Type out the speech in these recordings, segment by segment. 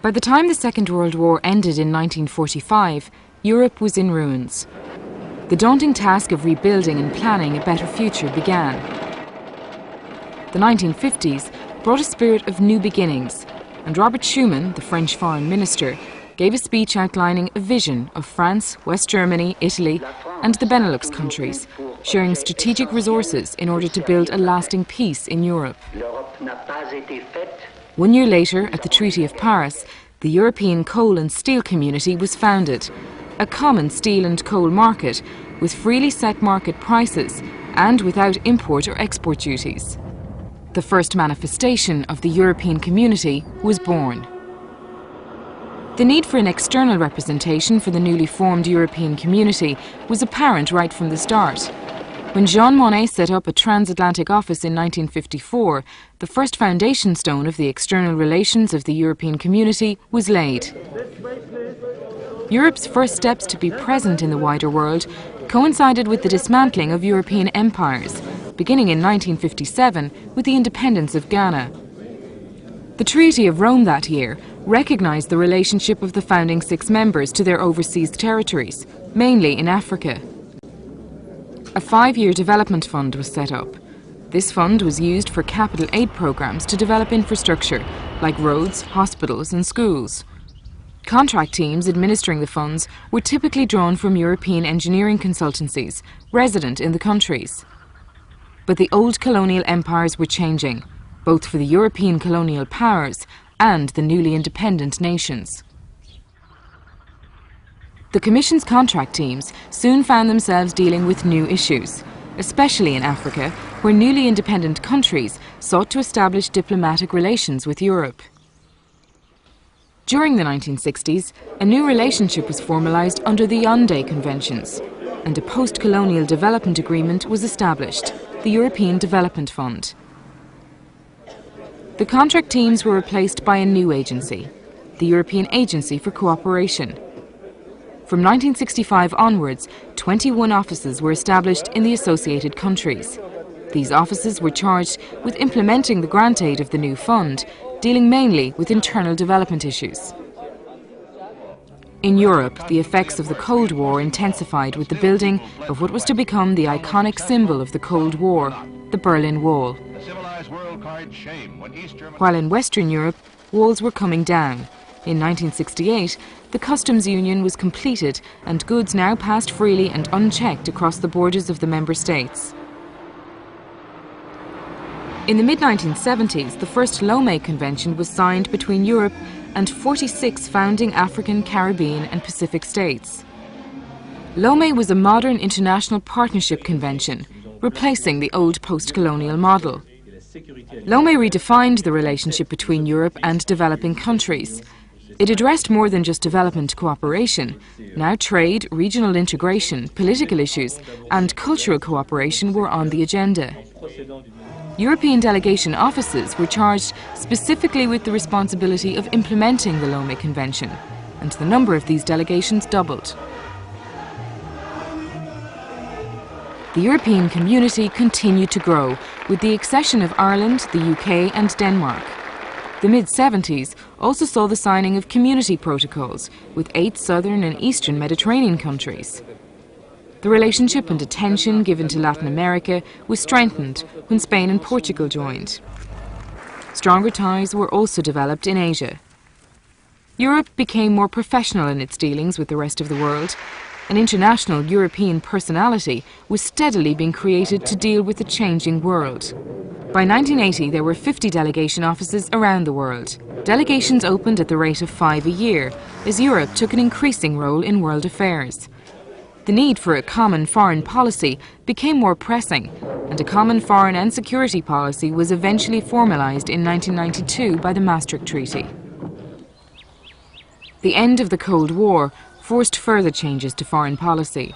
By the time the Second World War ended in 1945, Europe was in ruins. The daunting task of rebuilding and planning a better future began. The 1950s brought a spirit of new beginnings, and Robert Schuman, the French foreign minister, gave a speech outlining a vision of France, West Germany, Italy and the Benelux countries, sharing strategic resources in order to build a lasting peace in Europe. 1 year later, at the Treaty of Paris, the European Coal and Steel Community was founded, a common steel and coal market with freely set market prices and without import or export duties. The first manifestation of the European Community was born. The need for an external representation for the newly formed European Community was apparent right from the start. When Jean Monnet set up a transatlantic office in 1954, the first foundation stone of the external relations of the European Community was laid. Europe's first steps to be present in the wider world coincided with the dismantling of European empires, beginning in 1957 with the independence of Ghana. The Treaty of Rome that year recognised the relationship of the founding 6 members to their overseas territories, mainly in Africa. A 5-year development fund was set up. This fund was used for capital aid programmes to develop infrastructure like roads, hospitals and schools. Contract teams administering the funds were typically drawn from European engineering consultancies resident in the countries. But the old colonial empires were changing, both for the European colonial powers and the newly independent nations. The Commission's contract teams soon found themselves dealing with new issues, especially in Africa, where newly independent countries sought to establish diplomatic relations with Europe. During the 1960s, a new relationship was formalised under the Yaoundé Conventions, and a post-colonial development agreement was established, the European Development Fund. The contract teams were replaced by a new agency, the European Agency for Cooperation. From 1965 onwards, 21 offices were established in the associated countries. These offices were charged with implementing the grant aid of the new fund, dealing mainly with internal development issues. In Europe, the effects of the Cold War intensified with the building of what was to become the iconic symbol of the Cold War, the Berlin Wall. While in Western Europe, walls were coming down. In 1968, the customs union was completed and goods now passed freely and unchecked across the borders of the member states. In the mid-1970s, the first Lomé Convention was signed between Europe and 46 founding African, Caribbean and Pacific states. Lomé was a modern international partnership convention, replacing the old post-colonial model. Lomé redefined the relationship between Europe and developing countries. It addressed more than just development cooperation. Now trade, regional integration, political issues and cultural cooperation were on the agenda. European delegation offices were charged specifically with the responsibility of implementing the Lomé Convention, and the number of these delegations doubled. The European Community continued to grow, with the accession of Ireland, the UK and Denmark. The mid-70s also saw the signing of community protocols with 8 southern and eastern Mediterranean countries. The relationship and attention given to Latin America was strengthened when Spain and Portugal joined. Stronger ties were also developed in Asia. Europe became more professional in its dealings with the rest of the world. An international European personality was steadily being created to deal with the changing world. By 1980, there were 50 delegation offices around the world. Delegations opened at the rate of 5 a year, as Europe took an increasing role in world affairs. The need for a common foreign policy became more pressing, and a common foreign and security policy was eventually formalised in 1992 by the Maastricht Treaty. The end of the Cold War forced further changes to foreign policy.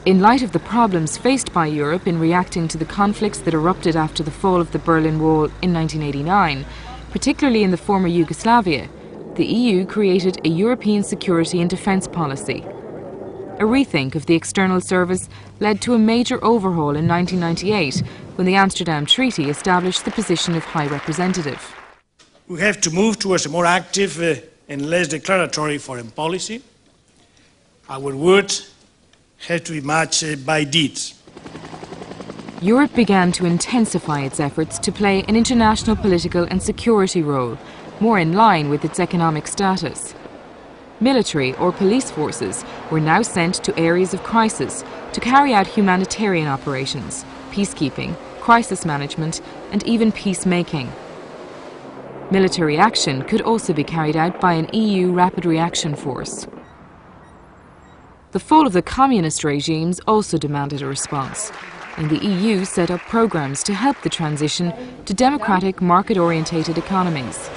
In light of the problems faced by Europe in reacting to the conflicts that erupted after the fall of the Berlin Wall in 1989, particularly in the former Yugoslavia, the EU created a European security and defence policy. A rethink of the external service led to a major overhaul in 1998 when the Amsterdam Treaty established the position of High Representative. We have to move towards a more active and less declaratory foreign policy. Our words have to be matched by deeds. Europe began to intensify its efforts to play an international political and security role, more in line with its economic status. Military or police forces were now sent to areas of crisis to carry out humanitarian operations, peacekeeping, crisis management, and even peacemaking. Military action could also be carried out by an EU rapid reaction force. The fall of the communist regimes also demanded a response, and the EU set up programs to help the transition to democratic, market-orientated economies.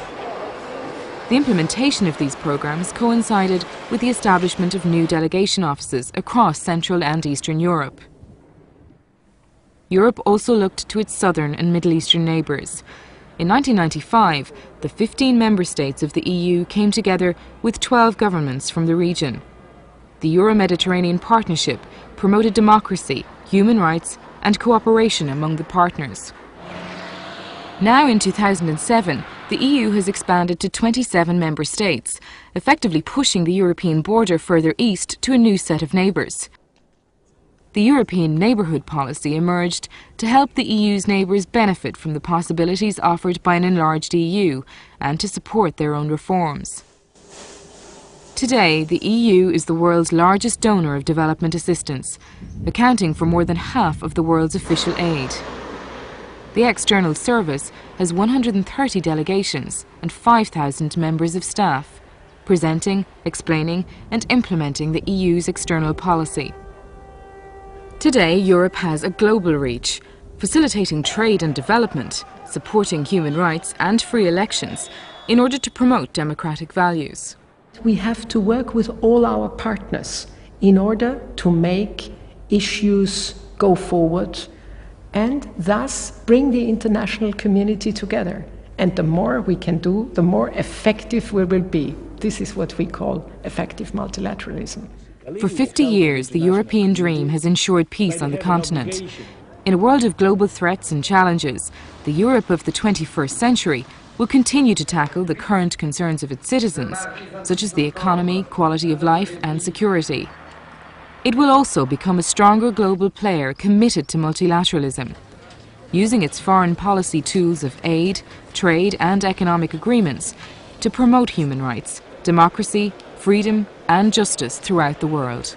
The implementation of these programs coincided with the establishment of new delegation offices across Central and Eastern Europe. Europe also looked to its southern and Middle Eastern neighbours. In 1995, the 15 member states of the EU came together with 12 governments from the region. The Euro-Mediterranean Partnership promoted democracy, human rights and cooperation among the partners. Now in 2007, the EU has expanded to 27 member states, effectively pushing the European border further east to a new set of neighbours. The European Neighbourhood Policy emerged to help the EU's neighbours benefit from the possibilities offered by an enlarged EU and to support their own reforms. Today, the EU is the world's largest donor of development assistance, accounting for more than half of the world's official aid. The External Service has 130 delegations and 5,000 members of staff, presenting, explaining and implementing the EU's external policy. Today, Europe has a global reach, facilitating trade and development, supporting human rights and free elections in order to promote democratic values. We have to work with all our partners in order to make issues go forward and thus bring the international community together. And the more we can do, the more effective we will be. This is what we call effective multilateralism. For 50 years, the European dream has ensured peace on the continent. In a world of global threats and challenges, the Europe of the 21st century will continue to tackle the current concerns of its citizens, such as the economy, quality of life and security. It will also become a stronger global player committed to multilateralism, using its foreign policy tools of aid, trade and economic agreements to promote human rights, democracy, freedom and justice throughout the world.